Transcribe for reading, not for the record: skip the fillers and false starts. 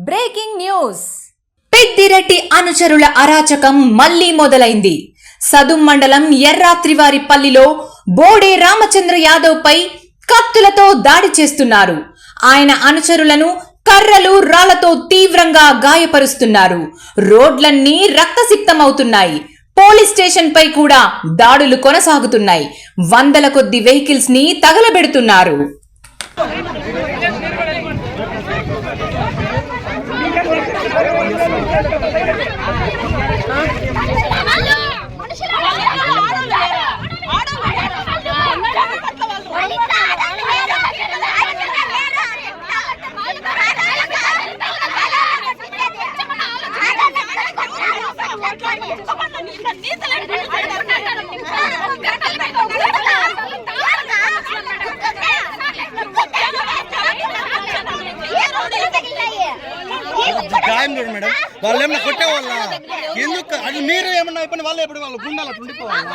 Breaking news. Peddireddy అనుచరుల అరాచకం మళ్లీ మొదలైంది. సదుం మండలం ఎర్రాత్రివారిపల్లిలో బోడే రామచంద్ర యాదవ్ పై కత్తులతో దాడి చేస్తున్నారు. ఆయన అనుచరులను కర్రలు రాళ్లతో తీవ్రంగా గాయపరుస్తున్నారు. రోడ్లన్నీ రక్తసిక్తమవుతున్నాయి. పోలీస్ స్టేషన్ పై కూడా దాడులు కొనసాగుతున్నాయి. వందల కొద్ది వెహికల్స్ ని తగలబెడుతున్నారు. గాయం చూడు మేడం, వాళ్ళు ఏమన్నా కొట్టేవాళ్ళ? ఎందుకు అది మీరు ఏమన్నా అయిపోయిన వాళ్ళు ఎప్పుడు వాళ్ళు గుండాలు అట్లా ఉండిపోవాలి.